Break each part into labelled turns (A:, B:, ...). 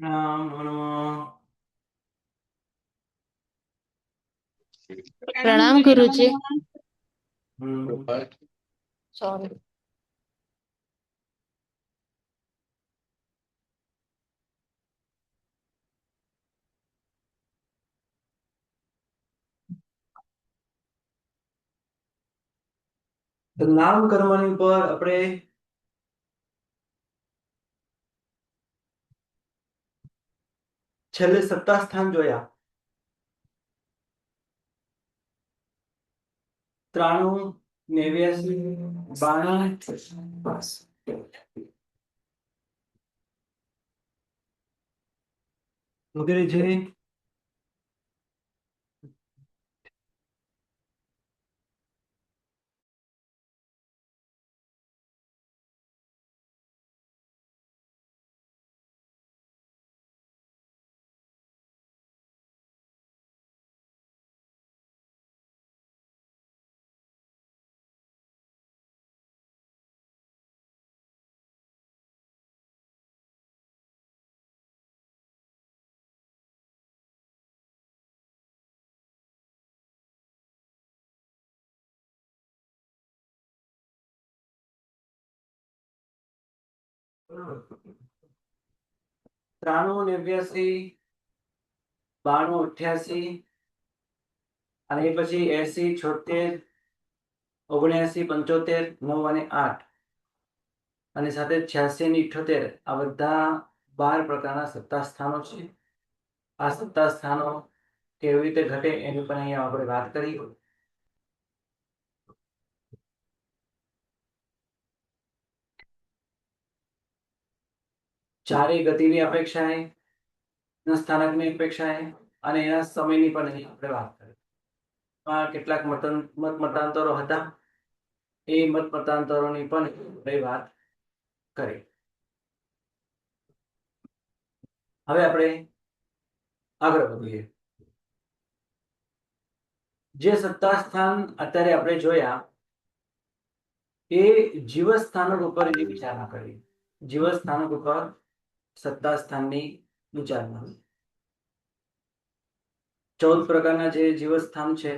A: राम नमो।
B: प्रणाम गुरुजी। सॉरी।
A: તો નામ કર્મની ઉપર આપણે છેલ્લે સત્તા સ્થાન જોયા. 93, 89, 92 વગેરે છે. ત્રાણું, 89, 92, 88 અને એ પછી 80, 76, 79, 75, 9 અને 8 અને સાથે 86 અને 78 આ બધા 12 પ્રકારના સત્તા સ્થાનો છે. આ સત્તા સ્થાનો કેવી રીતે ઘટે એની પણ અહીંયા આપણે વાત કરી. ચારેય ગતિની અપેક્ષાએ, સ્થાનકની અપેક્ષાએ અને એના સમયની પણ અહીં આપણે વાત કરી. કેટલાક મત મતાંતરો હતા, એ મત મતાંતરોની પણ આપણે વાત કરી. હવે આપણે આગળ વધીએ. જે સત્તા સ્થાન અત્યારે આપણે જોયા એ જીવસ્થાનક ઉપર વિચારણા કરી. જીવસ્થાનક ઉપર સત્તા સ્થાનની વિચારણા. 14 પ્રકારના જે જીવસ્થાન છે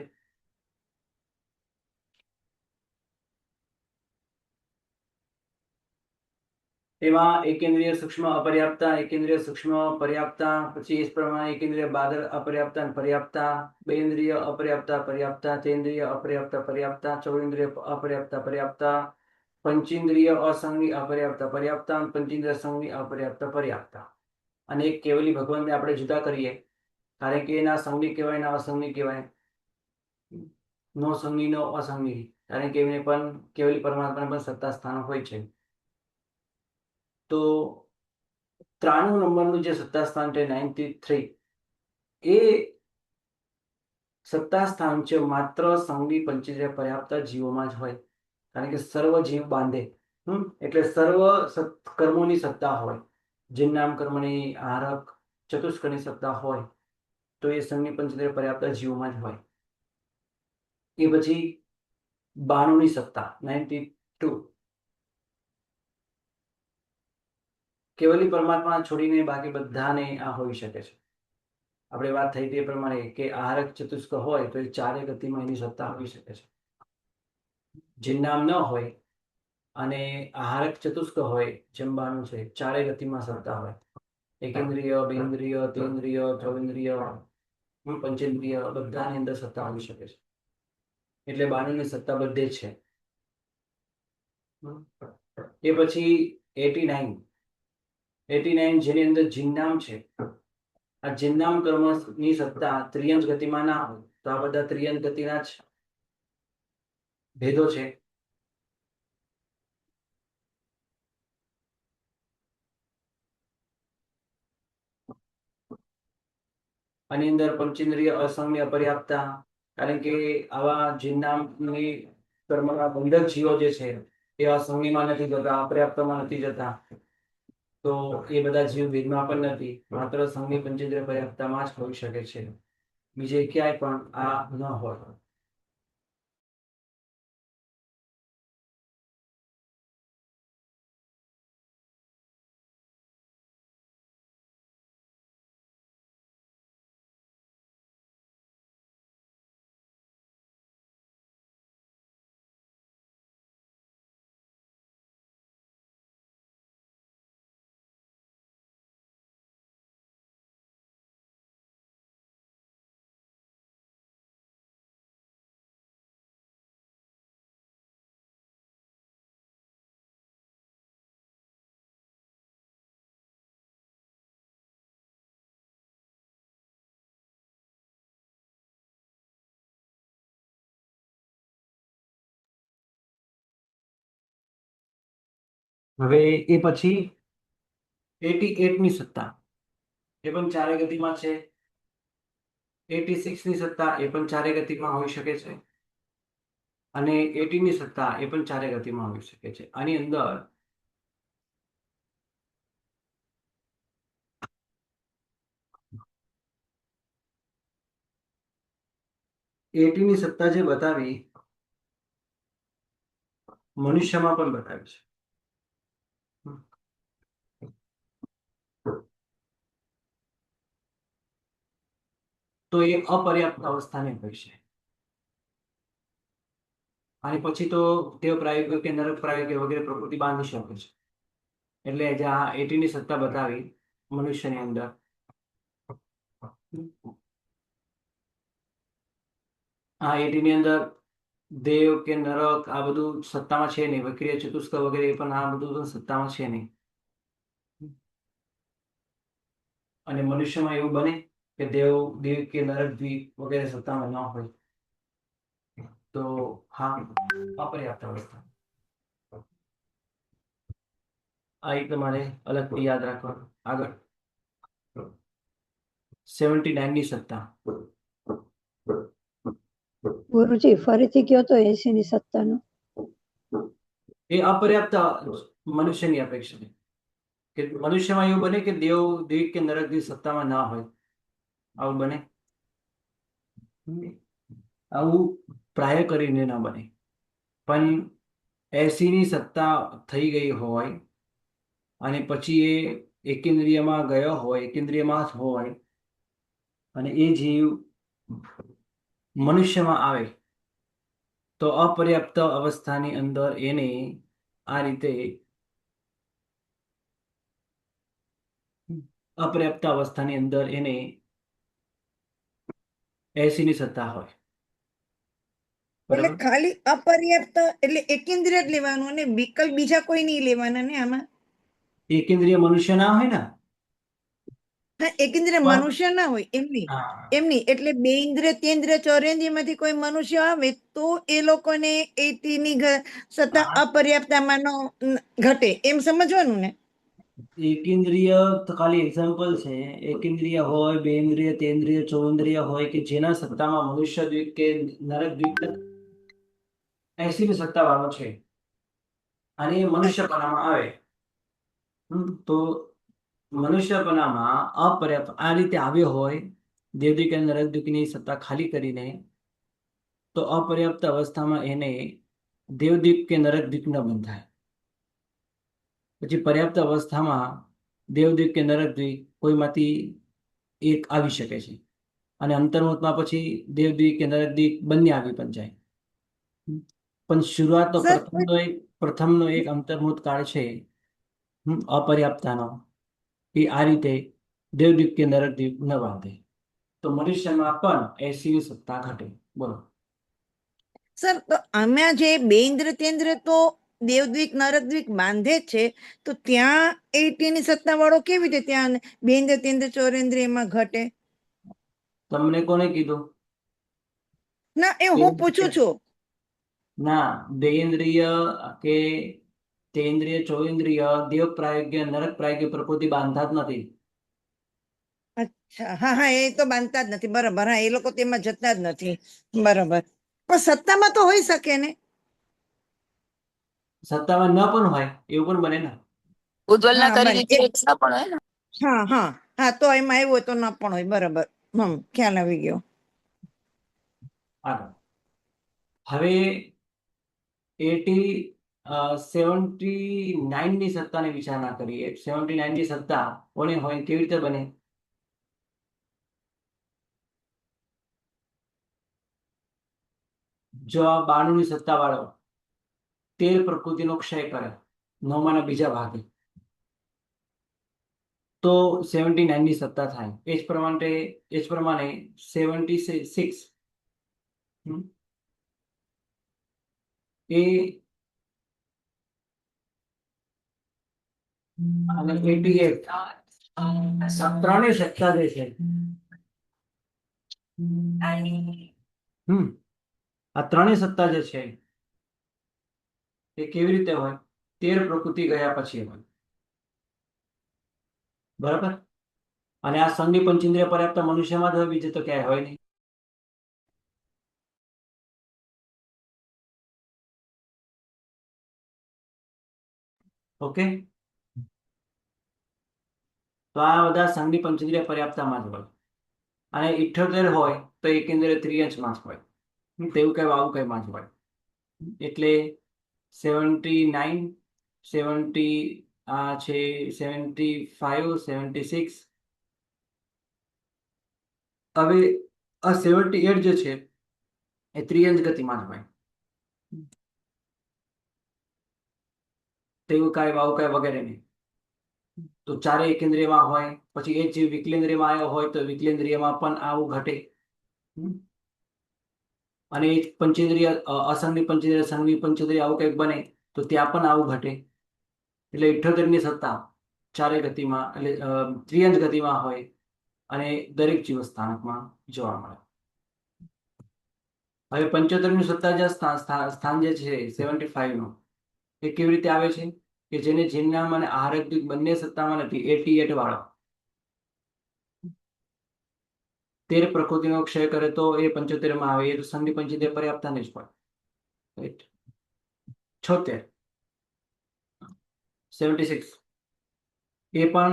A: તેમાં એકેન્દ્રીય સૂક્ષ્મ અપર્યાપ્તા, એકેન્દ્રીય સૂક્ષ્મ પર્યાપ્તા, પછી એ પ્રમાણે એકેન્દ્રીય બાદર અપર્યાપ્તા અને પર્યાપ્તા, બેઇન્દ્રિય અપર્યાપ્તા પર્યાપ્તા, તેન્દ્રિય અપર્યાપ્તા પર્યાપ્તા, ચૌઇન્દ્રિય અપર્યાપ્તા પર્યાપ્તા, પંચેન્દ્રિય અસંગી અપર્યાપ્તા પર્યાપ્તા, પંચેન્દ્રિય સંગી અપર્યાપ્તા પર્યાપ્તા. અને એક કેવલી ભગવાનને આપણે જુદા કરીએ, કારણ કે એના સંગી કહેવાય, એના અસંગી કહેવાય. નો સંગી નો અસંગી, કારણ કે એમને પણ કેવલી પરમાત્મા પણ સત્તા સ્થાન હોય છે. તો 93 નંબરનું જે સત્તા સ્થાન છે 93, એ સત્તા સ્થાન છે માત્ર સંગી પંચેન્દ્રિય પર્યાપ્ત જીવોમાં જ હોય. કારણ કે સર્વ જીવ બાંધે, એટલે સર્વ કર્મોની સત્તા હોય. જે નામ કર્મની આહારક ચતુષ્કની સત્તા હોય તો એ સંગી પંચેન્દ્રિય પર્યાપ્ત જીવોમાં જ હોય. એ પછી 92ની સત્તા 92 કેવલી પરમાત્મા છોડીને બાકી બધાને આ હોઈ શકે છે. આપણે વાત થઈ તે પ્રમાણે કે આહારક ચતુષ્ક હોય તો એ ચારે ગતિમાં એની સત્તા હોઈ શકે છે. જિન્નામ ન હોય અને આહારક ચતુષ્ક હોય, જમવાનું છે, ચારે ગતિમાં સત્તા હોય. એકેન્દ્રિય, બેન્દ્રિય, તેન્દ્રિય, ચૌઇન્દ્રિય, પંચેન્દ્રિય બધાની અંદર સત્તા હોઈ શકે છે. એટલે 92ની સત્તા બધે છે. એ પછી 89 જેની અંદર જિન્નામ છે. આ જિન્નામ કર્મની સત્તા ત્રિયંત ગતિમાં ના હોય તો આ બધા ત્રિયંત ગતિના જ ભેદો છે. આની અંદર પંચેન્દ્રિય અસંગની અપર્યાપ્તતા, કારણ કે આવા જિન્નામની કર્મના બંધક જીવો જે છે એ અસંગીમાં નથી જતા, અપર્યાપ્તમાં નથી જતા. તો એ બધા જીવ ભેદમાં પણ નથી, માત્ર સંગી પંચેન્દ્રિય પર્યાપ્તતામાં જ હોઈ શકે છે, બીજે ક્યાંય પણ આ ન હોય. હવે એ પછી 88 ની સત્તા એ પણ ચારે ગતિમાં છે. 86 ની સત્તા એ પણ ચારે ગતિમાં હોઈ શકે છે. અને 80 ની સત્તા એ પણ ચારે ગતિમાં હોઈ શકે છે. આની અંદર એટી ની સત્તા જે બતાવી મનુષ્યમાં પણ બતાવી છે. તો એ અપર્યાપ્ત અવસ્થાને હોય છે. અને પછી તો દેવ પ્રાયોગિક કે નરક પ્રાયોગિક વગેરે પ્રકૃતિ બાંધી શકે છે. એટલે જ્યાં 80 ની સત્તા બતાવી મનુષ્યની અંદર, આ 80 ની અંદર દેવ કે નરક આ બધું સત્તામાં છે નહીં. વક્રિય ચતુષ્ક વગેરે એ પણ આ બધું તો સત્તામાં છે નહીં. અને મનુષ્યમાં એવું બને કે દેવ દેવ કે નરક દ્વીપ વગેરે સત્તામાં ન હોય, તો હા અપર્યાપ્ત અવસ્થા. આ એક તમારે અલગથી યાદ રાખવાનું. આગળ 79 ની સત્તા.
C: ગુરુજી ફરીથી કયો તો 80 ની સત્તાનું.
A: એ અપર્યાપ્ત મનુષ્યની અપેક્ષા છે. કે મનુષ્યમાં એવું બને કે દેવ દ્વીપ કે નરક દ્વીપ સત્તામાં ના હોય. આવું બને? આવું પ્રાય કરીને ના બને. પણ 80 ની સત્તા થઈ ગઈ હોય અને પછી એ એકેન્દ્રિયમાં ગયો હોય, એકેન્દ્રિયમાં હોય, અને એ જીવ મનુષ્યમાં આવે તો અપર્યાપ્ત અવસ્થાની અંદર એને આ રીતે અપર્યાપ્ત અવસ્થાની અંદર એને 80 ની સત્તા હોય.
D: એટલે
A: બરાબર?
D: ખાલી અપર્યાપ્ત એટલે એકેન્દ્રિય જ લેવાનું અને વિકલ્પ બીજા કોઈ નહીં લેવાના ને આમાં.
A: એકેન્દ્રિય મનુષ્ય ના હોય ને,
D: હા, એકેન્દ્રિય
A: પણ
D: મનુષ્ય ના હોય એમની
A: હા,
D: એમની એટલે બે ઇન્દ્રિય તેન્દ્રિય ચોરેન્દ્રિય માંથી કોઈ મનુષ્ય આવે તો એ લોકોને 80 ની સત્તા અપર્યાપ્તમાં નો ઘટે એમ સમજવાનું ને.
A: એકેન્દ્રિય તો ખાલી એક્ઝામ્પલ છે. એકેન્દ્રિય હોય, બેન્દ્રિય, તેન્દ્રિય, ચોન્દ્રિય હોય કે જેના સત્તામાં મનુષ્ય દ્વીપ કે નરક દ્વીપ 80 ની સત્તા વાળો છે અને એ મનુષ્યપણામાં આવે, તો મનુષ્યપણામાં અપર્યાપ્ત આ રીતે આવ્યો હોય, દેવદૂત કે નરક દ્વીપની સત્તા ખાલી કરીને, તો અપર્યાપ્ત અવસ્થામાં એને દેવદીપ કે નરક દ્વીપ ન બંધાય. પછી પર્યાપ્ત અવસ્થામાં દેવદ્વીપ કે નરક દ્વીપ કોઈમાંથી એક આવી શકે છે. અને અંતર્મુહૂર્તમાં પછી દેવદ્વીપ કે નરક દ્વીપ બંને આવી પણ જાય. પણ શરૂઆતનો
D: સર
A: પ્રથમનો એક અંતર્મુહૂર્ત કાળ છે અપર્યાપ્તતાનો, એ આ રીતે દેવદ્વીપ કે નરક દ્વીપ ન બાંધે. તો મનુષ્યમાં પણ 80 ની સત્તા ઘટે. બોલો.
D: સર તો આમાં જે બે ઇન્દ્રિય તેન્દ્રિય તો દેવદ્વીપ નરકદ્વીપ બાંધે જ છે, તો ત્યાં 80 ની સત્તા વાળો કેવી રીતે ત્યાં બે ઇન્દ્રિય તેન્દ્રિય ચોરેન્દ્રિયમાં ઘટે?
A: તમને કોને કીધું?
D: ના એ હું પૂછું છું.
A: ના, દેન્દ્રિય કે તેન્દ્રિય ચોઇન્દ્રિય દેવ પ્રાયોગ્ય નરક પ્રાયોગ્ય પ્રકૃતિ બાંધતા જ નથી.
D: અચ્છા, હા હા, એ તો બાંધતા જ નથી. બરાબર, હા, એ લોકો તેમાં જતા જ નથી. બરાબર, પણ સત્તામાં તો હોઈ શકે ને.
A: સત્તામાં ન પણ હોય એવું પણ બને ને.
B: ઉજ્જવલના
D: હા
B: કરી
D: બને
B: દીધી એટલા પણ હોય ને.
D: હા હા હા, તો એમાં આવ્યું હોય તો ન પણ હોય. બરાબર, ખ્યાલ આવી ગયો.
A: આગળ હવે 79 ની સત્તાની વિચારણા કરીએ. 79 ની સત્તા કોને હોય, કેવી રીતે બને? જો આ 92 ની સત્તા વાળો 13 પ્રકૃતિનો ક્ષય કરે 9 ના બીજા ભાગે, તો 79 ની સત્તા થાય. એ જ પ્રમાણે 76 એ અને 88 ત્રણેય સત્તા જે છે, આ ત્રણેય સત્તા જે છે એ કેવી રીતે હોય? 13 પ્રકૃતિ ગયા પછી હોય. બરાબર. અને આ સંધિ પંચેન્દ્રિય પર્યાપ્ત મનુષ્યમાં જ હોય, બીજે તો ક્યાંય હોય નહીં. ઓકે, તો આ બધા સંધિ પંચેન્દ્રિય પર્યાપ્તમાં જ હોય. અને 78 હોય તો એકેન્દ્રિય ત્રિયંશમાં જ હોય. તેવું કઈ આવું કઈ માં જ હોય. એટલે 79, 70 આ છે 75, 76. હવે આ 78 જે છે એ ત્રિયંશ ગતિમાં જ હોય. તેવું કાંઈ વાવ કાંઈ વગેરે નહીં. તો ચારે એકેન્દ્રિયમાં હોય, પછી એ જે વિકલેન્દ્રિયમાં આવ્યો હોય તો વિકલેન્દ્રિયમાં પણ આવું ઘટે. અને એ પંચેન્દ્રિય અસંધિ પંચેન્દ્રિય સંધિ પંચેન્દ્રિય આવું કંઈક બને તો ત્યાં પણ આવું ઘટે. એટલે 78 ની સત્તા ચારે ગતિમાં એટલે ત્રિયંશ ગતિમાં હોય અને દરેક જીવ સ્થાનકમાં જોવા મળે. હવે 75 ની સત્તા જે સ્થાન જે છે 75 નું, એ કેવી રીતે આવે છે કે જેને જીવનામ અને આહારક દ્વીપ બંને સત્તામાં નથી, 88 વાળો 13 પ્રકૃતિનો ક્ષય કરે તો એ 75 માં આવે. એ તો સંધિ પંચેન્દ્રિય પર્યાપ્ત જ હોય. 76, 76 એ પણ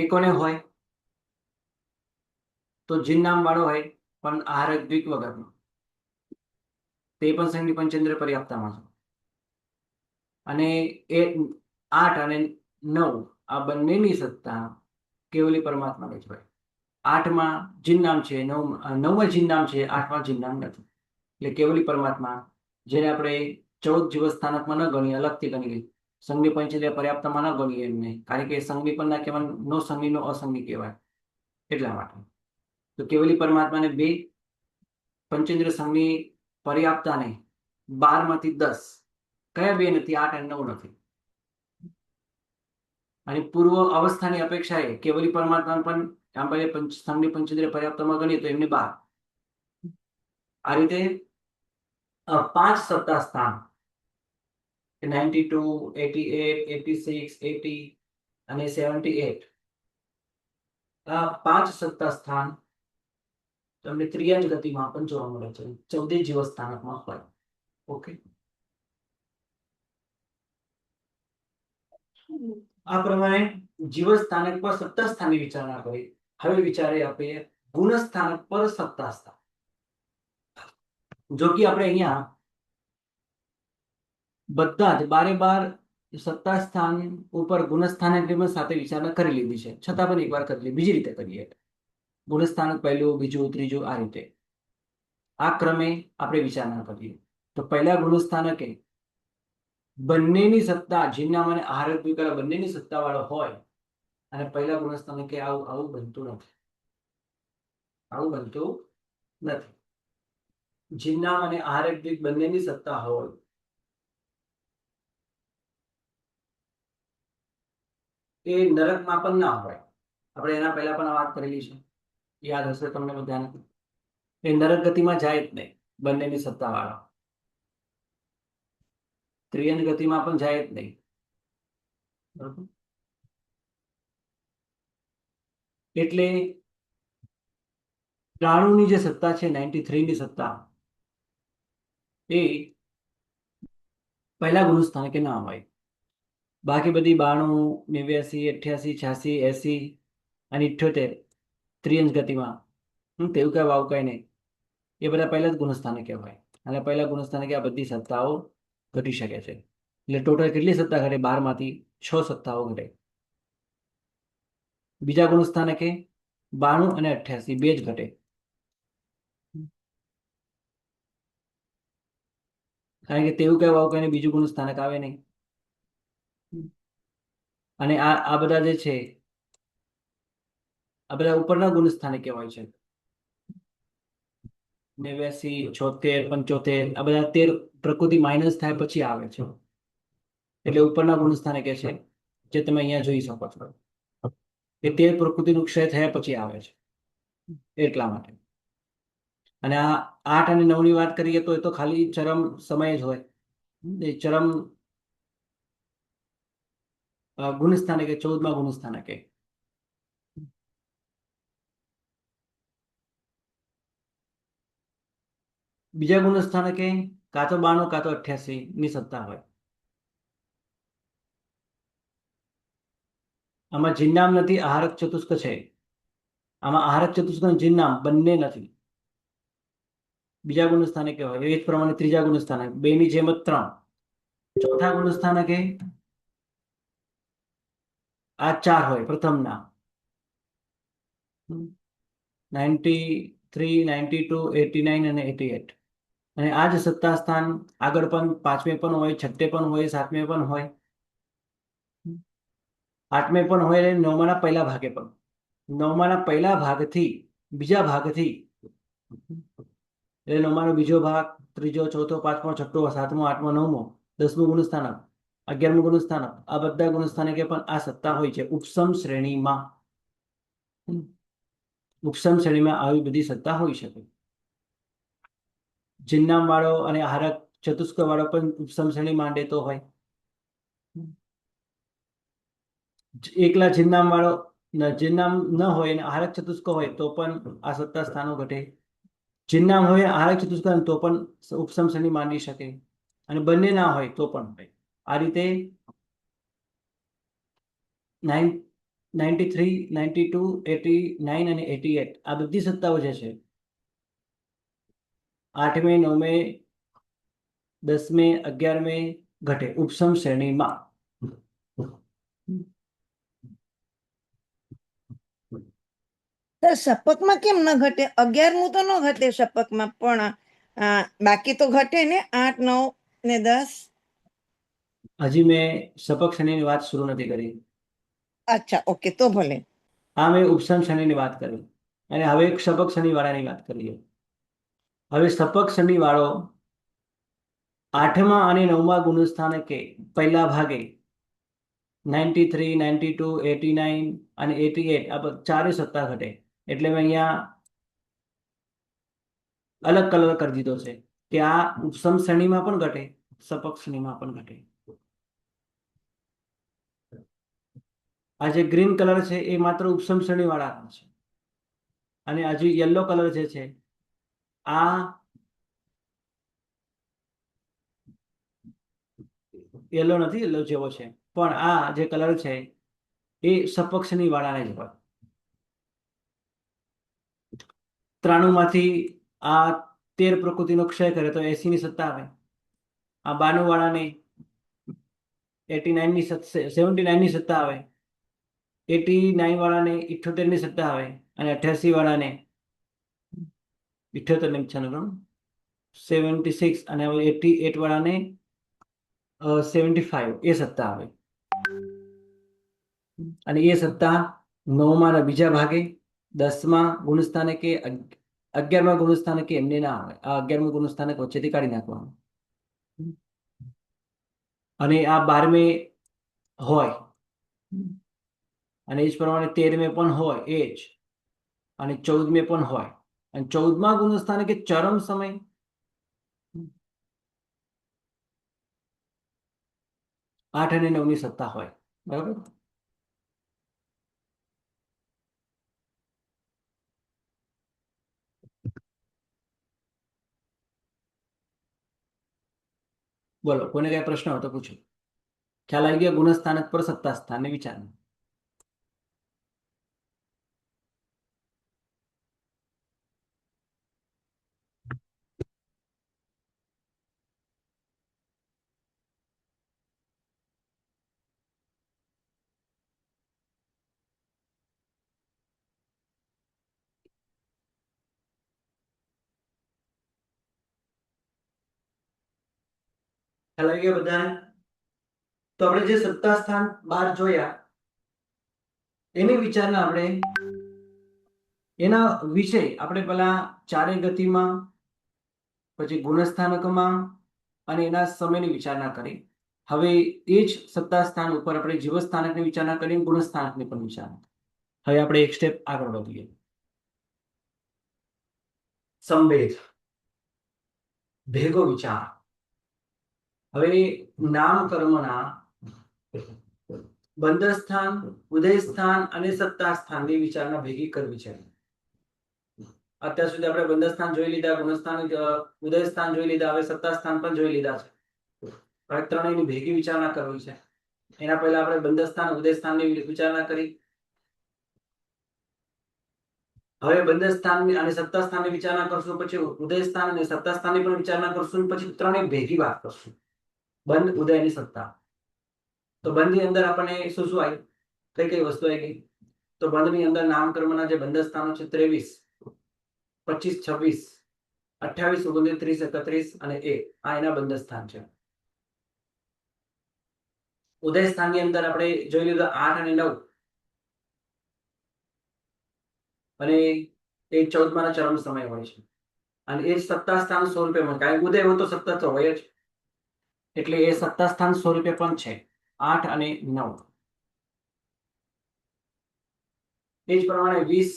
A: એકોને હોય તો જીવનામ વાળો હોય પણ આહારક દ્વીપ વગરનો, તે પણ સંધિ પંચેન્દ્રિય પર્યાપ્તમાં છે. અને એ 8 અને 9 આ બંનેની સત્તા કેવલી પરમાત્માની જ હોય. 8માં જીનનામ છે, 9માં જીનનામ છે, 8માં જીનનામ નથી. એટલે કેવલી પરમાત્મા, જેને આપણે 14 જીવ સ્થાનકમાં ન ગણીએ, અલગથી ગણી સંધિ પંચેન્દ્રિય પર્યાપ્તમાં ન ગણીએ એમને, કારણ કે સંધિ પણ ના કહેવાય, નો સંધિ નો અસંધિ કહેવાય. એટલા માટે તો કેવલી પરમાત્માને 2 પંચેન્દ્રિય સંધિ પર્યાપ્તાને 12 માંથી 10 કયા 2 નથી, 8 અને 9 નથી. અને પૂર્વ અવસ્થાની અપેક્ષાએ કેવલી પરમાત્મા પણ આપણે સંધિ પંચેન્દ્રિય પર્યાપ્તમાં ગણીએ તો એમને 12. આ રીતે 5 સત્તા સ્થાન 92, 88, 86, 80 અને 78, આ 5 સત્તા સ્થાન તમને ત્રિયંશ ગતિમાં પણ જોવા મળે છે, 14 જીવ સ્થાનકમાં હોય. ઓકે, આ પ્રમાણે જીવ સ્થાનક પર સત્તા સ્થાનની વિચારણા કરી. હવે વિચારે આપીએ ગુણ સ્થાનક પર સત્તા સ્થાન. જો કે આપણે અહીંયા બધા જ 12 સત્તા સ્થાન ઉપર ગુણ સ્થાનક સાથે વિચારણા કરી લીધી છે, છતાં પણ એકવાર કરી લઈએ, બીજી રીતે કરીએ. ગુણ સ્થાનક પહેલું, બીજું, ત્રીજું, આ રીતે આ ક્રમે આપણે વિચારણા કરીએ. તો પહેલા ગુણ સ્થાનકે બંનેની સત્તા જીવનામ અને આહારક દ્વીપ બંનેની સત્તા વાળો હોય, અને પહેલા ગુણ સ્થાનકે આવું બનતું નથી. આવું બનતું નથી. જીવનામ અને આહારક દ્વીપ બંનેની સત્તા હોય એ નરકમાં પણ ના હોય. આપણે એના પહેલા પણ વાત કરેલી છે, યાદ હશે તમને બધાને. એ નરક ગતિમાં જાય જ નહીં, બંનેની સત્તા વાળા. ત્રિયંશ ગતિમાં પણ જાય જ નહીં. બરોબર. એટલે પ્રાણુની જે સત્તા છે 93 ની સત્તા, એ પહેલા ગુણ સ્થાનકે ના હોય. બાકી બધી 92, 89, 88, 86, 80 અને 78 ત્રિયંશ ગતિમાં, તેવું કઈ વાવ કઈ નહીં, એ બધા પહેલા જ ગુણસ્થાને કહેવાય. અને પહેલા ગુણસ્થાને કે આ બધી સત્તાઓ ઘટી શકે છે. એટલે ટોટલ કેટલી સત્તા ઘટે? 12 માંથી 6 સત્તાઓ ઘટે. બીજા ગુણસ્થાને કે 92 અને 88 બે જ ઘટે, કારણ કે તેવું કઈ વાવ કઈ બીજું ગુણસ્થાનક આવે નહીં. અને આ બધા જે છે આ બધા ઉપરના ગુણસ્થાનક કહેવાય છે. 89, 76, 75 આ બધા 13 પ્રકૃતિ માઇનસ થાય પછી આવે છે. એટલે ઉપરના ગુણસ્થાનક છે, જે તમે અહીંયા જોઈ શકો છો, એ 13 પ્રકૃતિનું ક્ષય થયા પછી આવે છે. એટલા માટે. અને આ 8 અને 9 ની વાત કરીએ તો એ તો ખાલી ચરમ સમય જ હોય. એ ચરમ ગુણસ્થાનકે 14મા ગુણસ્થાનકે બીજા ગુણસ્થાનકે કાં તો 92 કાં તો 88 ની સત્તા હોય. આમાં જિન્નામ નથી, આહારક ચતુષ્ક છે. આમાં આહારક ચતુષ્ક અને જિન્નામ બંને નથી. બીજા ગુણસ્થાનકે હોય એ જ પ્રમાણે ત્રીજા ગુણસ્થાનક 2 ની જેમ જ 3. ચોથા ગુણસ્થાનકે આ 4 હોય પ્રથમના 93, 92, 89 અને 88. અને આ જ સત્તા સ્થાન આગળ પણ 5મે પણ હોય, 6ઠે પણ હોય, 7મે પણ હોય, 8મે પણ હોય અને 9માના પહેલા ભાગે પણ. 9માના પહેલા ભાગથી બીજા ભાગથી એટલે 9માનો બીજો ભાગ, ત્રીજો, ચોથો, 5મો, 6ઠ્ઠો, 7મો, 8મો, 9મો, 10મું ગુણસ્થાનક, 11મું ગુણસ્થાનક, આ બધા ગુણસ્થાનકે પણ આ સત્તા હોય છે ઉપસમ શ્રેણીમાં. ઉપસમ શ્રેણીમાં આવી બધી સત્તા હોઈ શકે. જિન્નામ વાળો અને આહારક ચતુષ્ક વાળો પણ ઉપસમ શ્રેણી માંડે તો હોય. એકલા જિન્નામ વાળો જિન્નામ ન હોય અને આહારક ચતુષ્ક હોય તો પણ આ સત્તા સ્થાનો ઘટે. જિન્નામ હોય આહારક ચતુષ્ક તો પણ ઉપસમ શ્રેણી માંડી શકે, અને બંને ના હોય તો પણ હોય. આ રીતે 93, 92, 89 અને 88 આ બધી સત્તાઓ જે છે 8મે, 9મે, 10મે, 11મે ઘટે ઉપસમ શ્રેણીમાં.
D: સર શપથમાં કેમ ન ઘટે? 11મું તો ન ઘટે શપથમાં, પણ બાકી તો ઘટે ને 8, 9 ને 10.
A: હજી મેં શપથ શ્રેણીની વાત શરૂ નથી કરી.
D: અચ્છા, ઓકે, તો ભલે.
A: આ મેં ઉપસમ શ્રેણીની વાત કરી અને હવે એક શપથ શ્રેણી વાળાની વાત કરીએ. હવે શપથ શ્રેણી વાળો 8મા અને 9મા ગુણસ્થાનકે પહેલા ભાગે 93, 92, 89 અને 88 આ ચારે સત્તા ઘટે. એટલે મેં અહીંયા અલગ કલર કરી દીધો છે કે આ ઉપસમ શ્રેણીમાં પણ ઘટે, શપથ શ્રેણીમાં પણ ઘટે. આ જે ગ્રીન કલર છે એ માત્ર ઉપસમ શ્રેણી વાળા છે, અને હજુ યલો કલર જે છે આ યલો નથી, યલો જેવો છે, પણ આ જે કલર છે એ શપથ શ્રેણી વાળાને જ હોય. 93માંથી આ 13 પ્રકૃતિનો ક્ષય કરે તો 80 ની સત્તા આવે. આ 92 વાળાને 79 ની સત્તા આવે. 89 વાળાને 78 ની સત્તા આવે, અને 88 વાળાને 78 ને 76, અને 88 વાળાને 75 એ સત્તા આવે. અને એ સત્તા 9માના બીજા ભાગે, 10મા ગુણસ્થાનકે, 11મા ગુણસ્થાનકે એમને ના આવે. આ 11મું ગુણસ્થાનક વચ્ચેથી કાઢી નાખવાનું, અને આ 12મે હોય, અને એ જ પ્રમાણે 13મે પણ હોય એ જ, અને 14મે પણ હોય. અને 14મા ગુણસ્થાનકે ચરમ સમય 8 અને 9 ની સત્તા હોય. બરાબર. બોલો, કોઈને કઈ પ્રશ્ન હોય તો પૂછો. ખ્યાલ આવી ગયો ગુણસ્થાનક પર સત્તા સ્થાનને વિચાર. ખ્યાલ આવી ગયો બધાને? તો આપણે જે સત્તા સ્થાન 12 જોયા એની વિચારણા આપણે એના વિશે આપણે પેલા ચારે ગતિમાં, પછી ગુણસ્થાનકમાં અને એના સમયની વિચારણા કરી. હવે એ જ સત્તા સ્થાન ઉપર આપણે જીવસ્થાનકની વિચારણા કરી, ગુણસ્થાનકની પણ વિચારણા. હવે આપણે એક સ્ટેપ આગળ વધીએ. સંવેદ, ભેગો વિચાર. હવે નામકર્મના બંધ સ્થાન, ઉદય સ્થાન અને સત્તા સ્થાનની વિચારણા ભેગી કરવી છે. અત્યાર સુધી આપણે બંધ સ્થાન જોઈ લીધા, ગુણસ્થાન, ઉદય સ્થાન જોઈ લીધા, હવે સત્તા સ્થાન પણ જોઈ લીધા છે. હવે ત્રણેયની ભેગી વિચારણા કરવી છે. એના પહેલા આપણે બંધ સ્થાન, ઉદય સ્થાનની વિચારણા કરી. હવે બંધ સ્થાન અને સત્તા સ્થાનની વિચારણા કરશું, પછી ઉદય સ્થાન અને સત્તા સ્થાનની પણ વિચારણા કરશું, પછી ત્રણેય ભેગી વાત કરશું, બંધ, ઉદય અને સત્તા. તો બંધની અંદર આપણને શું શું આવ્યું, કઈ કઈ વસ્તુ આવી ગઈ? તો બંધની અંદર નામકર્મના જે બંધ સ્થાનો છે 23, 25, 26, 28, 29, 30, 31 અને 1, આ એના બંધ સ્થાન છે. ઉદય સ્થાનની અંદર આપણે જોઈ લીધું 8 અને 9 અને એ 14 ચરમ સમય હોય છે. અને એ સત્તા સ્થાન સ્વરૂપે પણ, કારણ કે ઉદય હોય તો સત્તા તો હોય જ, એટલે એ સત્તા સ્થાન સ્વરૂપે પણ છે 8 અને 9. એ જ પ્રમાણે 20,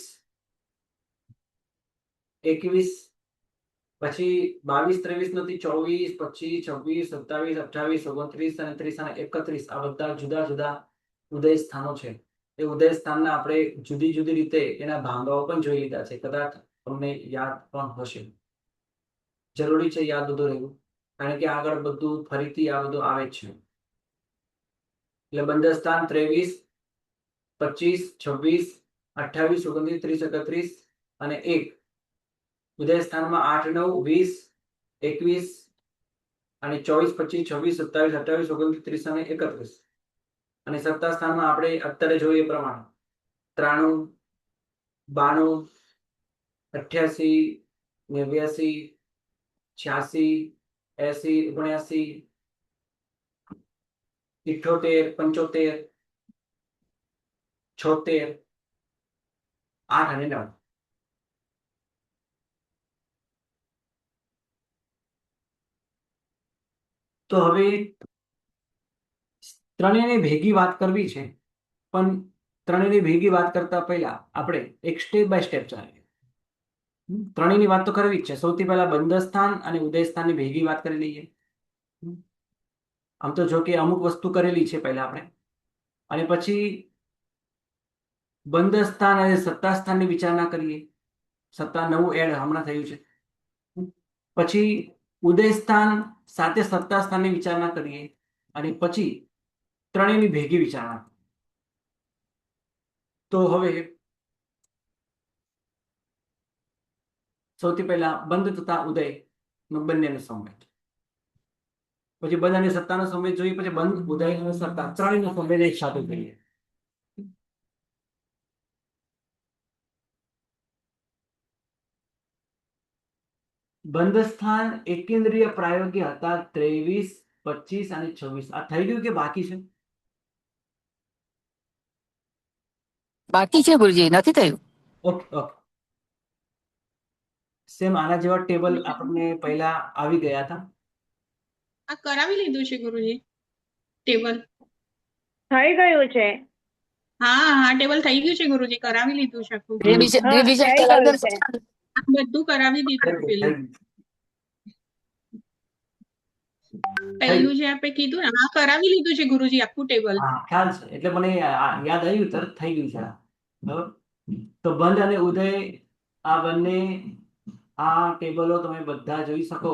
A: 21, પછી 22, 23 નથી, 24, 25, 26, 27, 28, 29 અને 30 અને 31, આ બધા જુદા જુદા ઉદય સ્થાનો છે. એ ઉદય સ્થાનના આપણે જુદી જુદી રીતે એના ભાંગાઓ પણ જોઈ લીધા છે. કદાચ તમને યાદ પણ હશે. જરૂરી છે યાદ બધું રહેવું, કારણ કે આગળ બધું ફરીથી આ બધું આવે જ છે. એટલે બંધ સ્થાન 23, 25, 26, 28, 29, 30, 31 અને 1. ઉદય સ્થાનમાં 8, 9, 20, 21 અને 24, 25, 26, 27, 28, 29, 30 અને 31. અને સત્તા સ્થાનમાં આપણે અત્યારે જોઈએ પ્રમાણે 93, 92, 88, 89, 86, 80, 79, 78, 75, 76, 8 અને 9. તો હવે ત્રણેયની ભેગી વાત કરવી છે, પણ ત્રણેયની ભેગી વાત કરતા પહેલા આપણે એક સ્ટેપ બાય સ્ટેપ ચાલીએ. ત્રણેયની વાત તો કરવી જ છે. સૌથી પહેલા બંધ સ્થાન અને ઉદય સ્થાનની ભેગી વાત કરી લઈએ. આમ તો જો કે અમુક વસ્તુ કરેલી છે પહેલા આપણે, અને પછી બંધ સ્થાન અને સત્તા સ્થાનની વિચારણા કરીએ. સત્તા નવું એડ હમણાં થયું છે. પછી ઉદય સ્થાન સાથે સત્તા સ્થાનની વિચારણા કરીએ, અને પછી ત્રણેયની ભેગી વિચારણા. તો હવે સૌથી પહેલા બંધ તથા ઉદય બંનેનો સંવેદ, પછી બંધ અને સત્તાનો સંવેદ જોઈએ, પછી બંધ, ઉદય અને સત્તા ત્રણેયનો સંવેદ એક સાથે કરીએ. બંધ સ્થાન એકેન્દ્રીય પ્રાયોગ્ય હતા 23, 25 અને 26. આ થઈ ગયું કે બાકી છે?
B: બાકી છે ગુરુજી, નથી થયું.
A: Okay okay. સેમ આના જેવા ટેબલ આપણને પહેલા આવી ગયા હતા.
E: આ કરાવી લીધું છે ગુરુજી ટેબલ.
F: થઈ ગયું છે.
E: હા હા ટેબલ થઈ ગયું છે ગુરુજી, કરાવી લીધું છે આખું.
B: રિવિઝન
F: હા,
B: રિવિઝન
F: થઈ
B: કરાવી
F: ગયું
B: દો.
F: છે.
E: આ બધું કરાવી દીધું છે પેલું. પહેલું જે આપણે કીધું ને, આ કરાવી લીધું છે ગુરુજી આખું ટેબલ.
A: હા, ખ્યાલ છે. એટલે મને યાદ આવ્યું, તરત થઈ ગયું છે. બરાબર. તો બંધ અને ઉદય, આ બંને, આ ટેબલો તમે બધા જોઈ શકો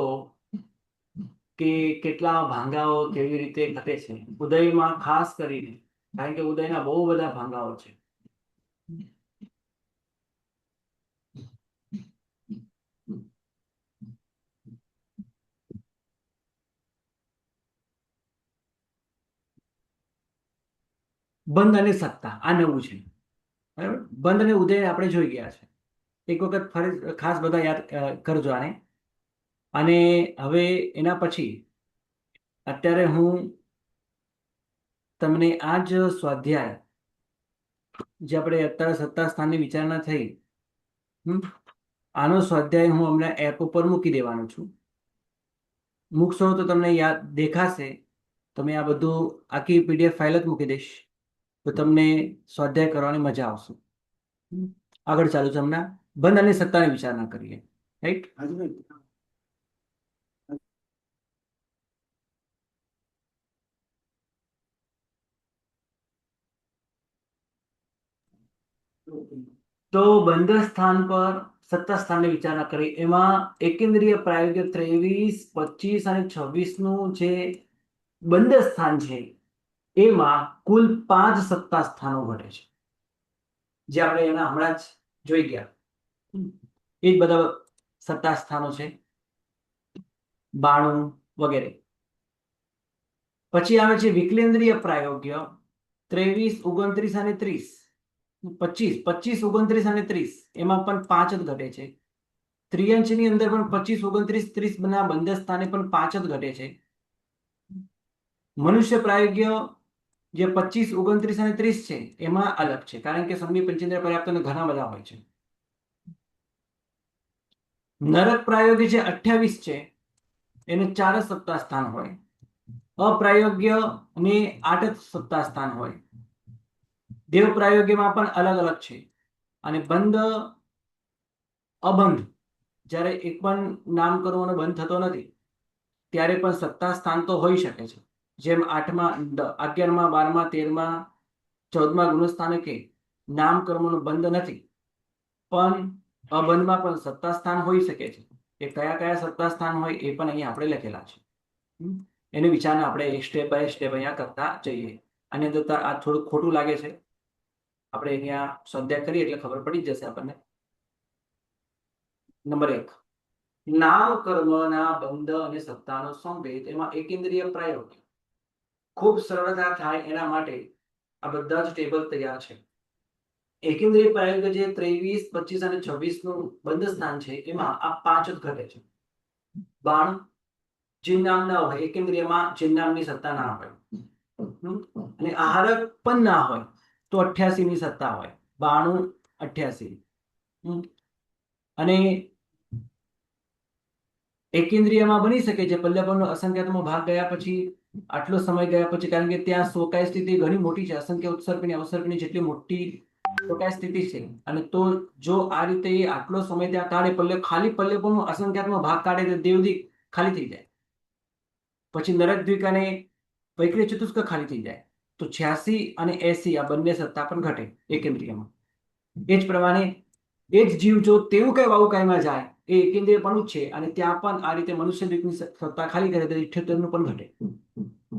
A: કે કેટલા ભાંગાઓ કેવી રીતે ઘટે છે. ઉદયમાં ખાસ કરીને, કારણ કે ઉદયના બહુ બધા ભાંગાઓ છે. બંધ અને સત્તા, આ નવું છે. બરાબર. બંધ અને ઉદય આપણે જોઈ ગયા છે. એક વખત ફરી ખાસ બધા યાદ કરજો આને. અને હવે એના પછી અત્યારે હું તમને આ જ સ્વાધ્યાય, જે આપણે અત્યારે સત્તા સ્થાનની વિચારણા થઈ, આનો સ્વાધ્યાય હું હમણાં એપ ઉપર મૂકી દેવાનો છું. મૂકશો તો તમને યાદ દેખાશે. તમે આ બધું આખી PDF ફાઇલ જ મૂકી દઈશ, તો તમને સ્વાધ્યાય કરવાની મજા આવશે. આગળ ચાલુ છે. હમણાં બંધ અને સત્તાની વિચારણા કરીએ. રાઈટ. તો બંધ સ્થાન પર સત્તા સ્થાનની વિચારણા કરી, એમાં એકેન્દ્રીય પ્રાયોગિક 23, 25 અને 26 નું જે બંધ સ્થાન છે એમાં કુલ 5 સત્તા સ્થાનો ઘટે છે, જે આપણે એના હમણાં જ જોઈ ગયા. એ જ બધા સત્તા સ્થાનો છે, 92 વગેરે. પછી આવે છે વિકલેન્દ્રીય પ્રાયોગ્ય 23, 29 અને 30. 25, 25, 29 અને 30 એમાં પણ 5 જ ઘટે છે. ત્રિઅંશની અંદર પણ 25, 29, 30 ના બંધ સ્થાને પણ 5 જ ઘટે છે. મનુષ્ય પ્રાયોગ્ય જે 25, 29 અને 30 છે એમાં અલગ છે, કારણ કે સંધિ પંચેન્દ્રિય પર્યાપ્ત ઘણા બધા હોય છે. નરક પ્રાયોગ્ય જે 28 છે એને 4 જ સત્તા સ્થાન હોય. અપ્રાયોગ્ય ને 8 જ સત્તા સ્થાન હોય. દેવ પ્રાયોગ્યમાં પણ અલગ અલગ છે. અને બંધ અબંધ જ્યારે એક પણ નામ કરવાનો બંધ થતો નથી ત્યારે પણ સત્તા સ્થાન તો હોઈ શકે છે. જેમ 8માં, 11માં, 12માં, 13માં, 14માં ગુણસ્થાનકે નામ કર્મનો બંધ નથી, પણ અબંધમાં પણ સત્તા સ્થાન હોઈ શકે છે. એ કયા કયા સત્તા સ્થાન હોય એ પણ અહીંયા આપણે લખેલા છે. એની વિચારણા આપણે સ્ટેપ બાય સ્ટેપ અહીંયા કરતા જઈએ. આની અંદર આ થોડું ખોટું લાગે છે, આપણે અહીંયા સ્વાધ્યાય કરીએ એટલે ખબર પડી જશે આપણને. નંબર 1, નામ કર્મના બંધ અને સત્તાનો સંભેદ, એમાં એકેન્દ્રીય પ્રાયોગ. ખૂબ સરળતા થાય એના માટે આ બધા જ ટેબલ તૈયાર છે. એકેન્દ્રીય પ્રાયોગ જે 23, 25 અને 26 નું બંધ સ્થાન છે એમાં આ 5 જ ઘટે છે. 92 ચિહ્ન નામ ના હોય, એકેન્દ્રિયમાં ચિહ્ન નામની સત્તા ના હોય. અને આહારક પણ ના હોય તો 88 ની સત્તા હોય. 92, 88. અને એકેન્દ્રિયમાં બની શકે છે પલ્લવનો અસંખ્યાતમો ભાગ ગયા પછી, આટલો સમય ગયા પછી, કારણ કે ત્યાં શોકાય સ્થિતિ ઘણી મોટી છે. અસંખ્ય ઉત્સર્ગની અવસર્ગની જેટલી મોટી શોકાય સ્થિતિ છે, અને તો જો આ રીતે આટલો સમય ત્યાં કાઢે, પલ્લવ ખાલી પલ્લવનો અસંખ્યાતમો ભાગ કાઢે તો દેવદિક ખાલી થઈ જાય. પછી નરક દ્વિક અને વૈકલ્ય ચતુષ્ક ખાલી થઈ જાય. તો 86 અને 80 આ બંને સત્તા પણ ઘટે એકેન્દ્રિયમાં. એ જ પ્રમાણે એ જ જીવ જો તેવું કઈ વાવુકાઈમાં જાય, એ એકેન્દ્રિય પણ છે, અને ત્યાં પણ આ રીતે મનુષ્ય દ્વીપની સત્તા ખાલી કરે તો 78 નું પણ ઘટે.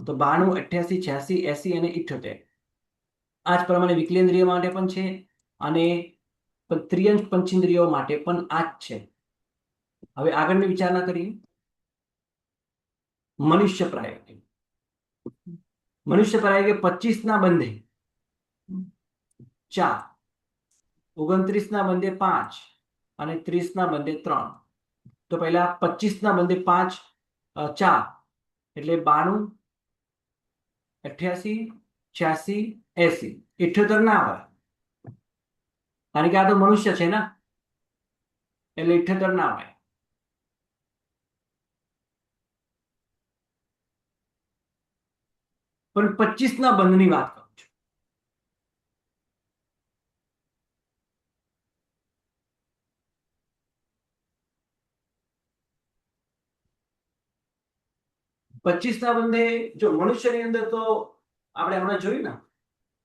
A: તો 92, 88, 86, 80 અને 78 આ જ પ્રમાણે વિકલેન્દ્રિય માટે પણ છે, અને ત્રિયંશ પંચેન્દ્રિયો માટે પણ આ જ છે. હવે આગળની વિચારણા કરીએ. મનુષ્ય પ્રાયોગિક. મનુષ્ય પ્રાયોગિક 25 ના બંધે 4, 29 ના બંધે 5 અને 30 ના બંધે 3. તો પહેલા 25 ના બંધે 5, 4 એટલે 92, 88, 86, 80. 78 ના હોય, કારણ કે આ તો મનુષ્ય છે ને, એટલે 78 ના હોય. પણ 25 ના બંધની વાત કરું છું. 25 ના બંધે જો મનુષ્યની અંદર તો આપણે હમણાં જોયું ને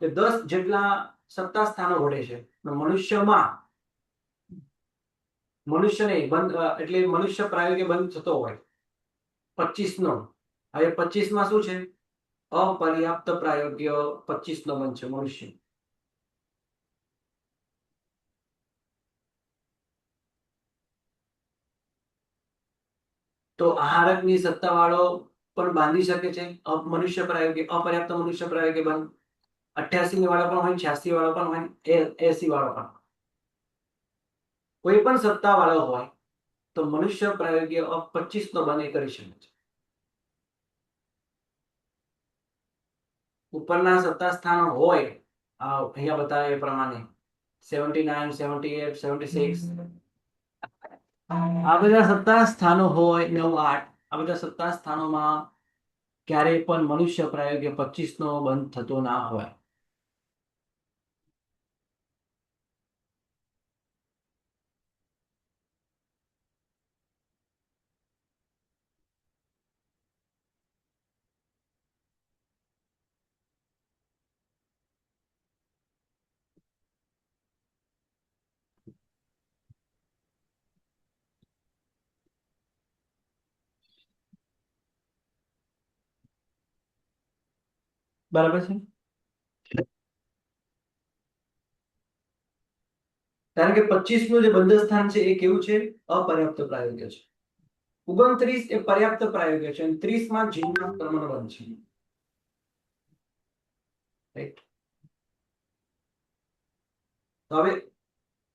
A: કે 10 જેટલા સત્તા સ્થાનો ઘટે છે. મનુષ્યમાં મનુષ્યને બંધ એટલે મનુષ્ય પ્રાયોગિક બંધ થતો હોય 25 નો. હવે 25 માં શું છે? અપર્યાપ્ત પ્રાયોગ્ય 25 નો બંધ છે મનુષ્ય. તો આહારકની સત્તા વાળો પણ બાંધી શકે છે મનુષ્ય પ્રાયોગિક, અપર્યાપ્ત મનુષ્ય પ્રાયોગિક બંધ. 88 વાળો પણ હોય, 86 વાળો પણ હોય, 80 વાળો પણ. કોઈ પણ સત્તા વાળો હોય તો મનુષ્ય પ્રાયોગિક 25 નો બંધ કરી શકે છે. ઉપરના સત્તા સ્થાનો હોય અહીંયા બતાવે એ પ્રમાણે 79, 78, 76 આ બધા સત્તા સ્થાનો હોય, 9, 8 આ બધા સત્તા સ્થાનોમાં ક્યારેય પણ મનુષ્ય પ્રાયોગિક 25 નો બંધ થતો ના હોય. બરાબર છે. કારણ કે 25 નું જે બંધ સ્થાન છે એ કેવું છે? અપર્યાપ્ત પ્રાયોગ્ય છે. 29 એ પર્યાપ્ત પ્રાયોગ્ય છે અને 30 માં જીવનામ કર્મનો બંધ છે. રાઈટ. હવે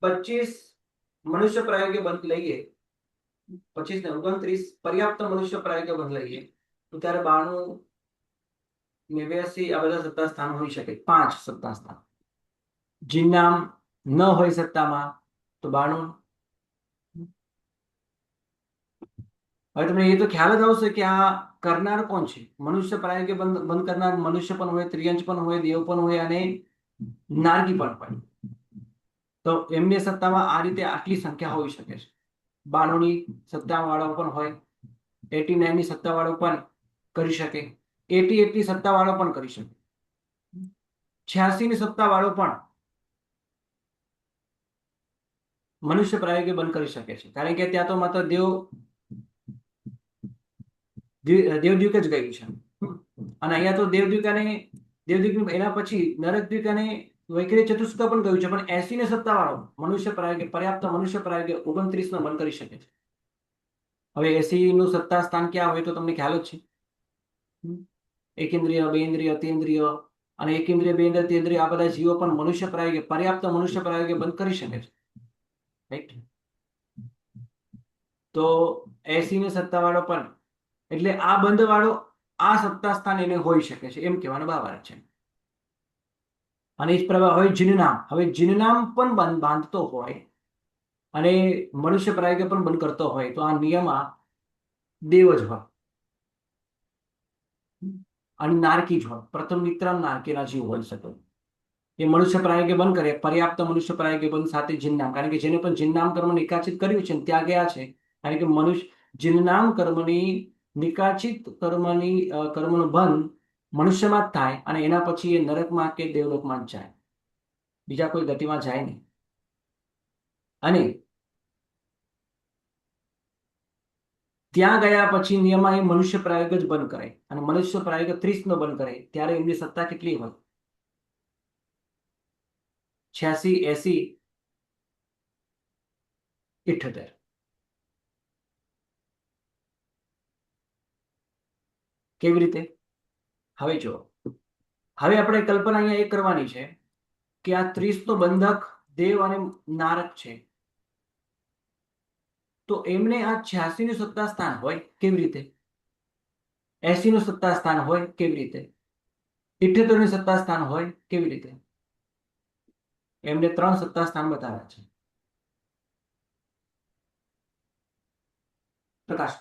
A: 25 મનુષ્ય પ્રાયોગ્ય બંધ લઈએ, 25 ને 29 પર્યાપ્ત મનુષ્ય પ્રાયોગ્ય બંધ લઈએ તો ત્યારે 92, 89 આ બધા સત્તા સ્થાન હોઈ શકે. 5 સત્તા સ્થાન. જીવનામ ન હોય સત્તામાં તો 92. હવે તમને એ તો ખ્યાલ જ આવશે કે આ કરનાર કોણ છે. મનુષ્ય પ્રાયોગ્ય બંધ કરનાર મનુષ્ય પણ હોય, ત્રિયંશ પણ હોય, દેવ પણ હોય અને નારકી પણ હોય. તો એમની સત્તામાં આ રીતે આટલી સંખ્યા હોઈ શકે છે. 92 ની સત્તા વાળો પણ હોય, 89 ની સત્તા વાળો પણ કરી શકે, 88 ની સત્તા વાળો પણ કરી શકે, 86 ની સત્તા વાળો પણ મનુષ્ય પ્રાયોગ્ય બંધ કરી શકે છે. કારણ કે ત્યાં તો માત્ર દેવદ્વીક જ ગયું છે અને અહીંયા તો દેવદ્વીક એના પછી નરકદ્વીક અને વૈકરી ચતુષ્ક પણ ગયું છે. પણ 80 ને સત્તા વાળો મનુષ્ય પ્રાયોગ્ય, પર્યાપ્ત મનુષ્ય પ્રાયોગ્ય 29 નો બંધ કરી શકે છે. હવે 80 નું સત્તા સ્થાન ક્યાં હોય તો તમને ખ્યાલ જ છે. એકેન્દ્રિય, બેન્દ્રિય, તેન્દ્રિય અને એકેન્દ્રિય, બેન્દ્રિય, તેન્દ્રિય આ બધા જીવો પણ મનુષ્ય પ્રાયોગ્ય, પર્યાપ્ત મનુષ્ય પ્રાયોગ્ય બંધ કરી શકે છે. રાઈટ. તો 80 ની સત્તા વાળો પણ, એટલે આ બંધ વાળો આ સત્તા સ્થાન એને હોઈ શકે છે એમ કહેવાનો ભાવાર્થ છે. અને એ જ પ્રકાર હવે જીનનામ પણ બાંધતો હોય અને મનુષ્ય પ્રાયોગ્ય પણ બંધ કરતો હોય તો આ નિયમમાં દેવ જ હોય અને નારકી જ હોય. પ્રથમ વિક્રમ નારકીના જીવ હોઈ શકે. એ મનુષ્ય પ્રાયોગ્ય બંધ કરે, પર્યાપ્ત મનુષ્ય પ્રાયોગ્ય બંધ સાથે જીનનામ, કારણ કે જેને પણ જીનનામ કર્મ નિકાચિત કર્યું છે ત્યાં ગયા છે. કારણ કે જીનનામ કર્મની નિકાચિત કર્મનો બંધ મનુષ્યમાં જ થાય અને એના પછી એ નરકમાં કે દેવલોકમાં જ જાય, બીજા કોઈ ગતિમાં જાય નહીં. અને ત્યાં ગયા પછી નિયમમાં એ મનુષ્ય પ્રાયોગ જ બંધ કરે અને મનુષ્ય પ્રાયોગ 30 નો બંધ કરે ત્યારે એમની સત્તા કેટલી હોય? 86, 80, 78. કેવી રીતે? હવે જો, હવે આપણે કલ્પના અહીંયા એ કરવાની છે કે આ 30 નો બંધક દેવ અને નારક છે, તો એમને આ 86 નું સત્તા સ્થાન હોય કેવી રીતે? 80 નું સત્તા સ્થાન હોય કેવી રીતે? 78 નું સત્તા સ્થાન હોય કેવી રીતે? એમને 3 સત્તા સ્થાન બતાવ્યા છે. પ્રકાશ.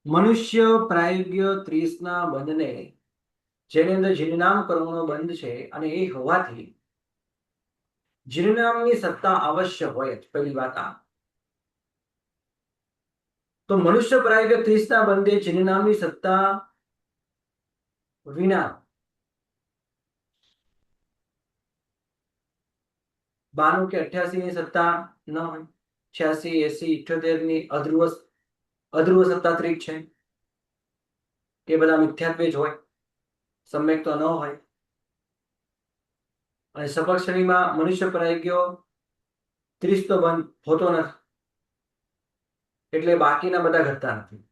A: મનુષ્ય પ્રાયોગ્ય 30 ના બંધને, જેની અંદર જીનનામ કર્મનો બંધ છે અને એ હોવાથી જીનનામની સત્તા અવશ્ય હોય જ. પહેલી વાત આ. તો મનુષ્ય પ્રાયોગ્ય 30 ના બંધે જીનનામની સત્તા વિના 92 કે 88 ની સત્તા ન હોય. 86, 80, 78 ની અધ્રુવ સત્તાત્રિક છે. એ બધા મિથ્યાત્વે જ હોય, સમ્યક તો ન હોય. અને સપક્ષ શ્રેણીમાં મનુષ્ય પ્રાયોગ્યો 30 તો બંધ હોતો નથી, એટલે બાકીના બધા ઘટતા નથી.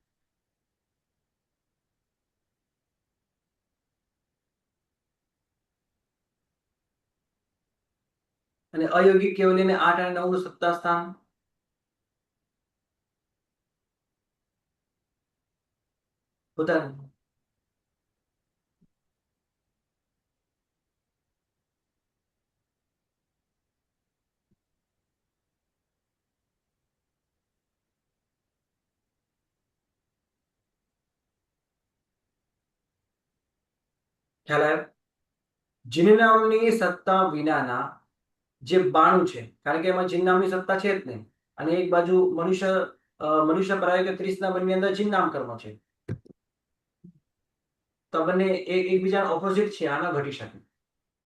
A: અને અયોગિક કેવલીને 8 અને 9 નું સત્તા સ્થાન હોતા નથી. ખ્યાલ આવ્યો? જીનનામની સત્તા વિનાના જે 92 છે, કારણ કે એમાં જીનનામની સત્તા છે જ નહીં, અને એક બાજુ મનુષ્ય પ્રાયોગ્ય 30 ના બંધની અંદર જીનનામ કર્મ છે, તો બંને એકબીજાના ઓપોઝિટ છે, આ ન ઘટી શકે.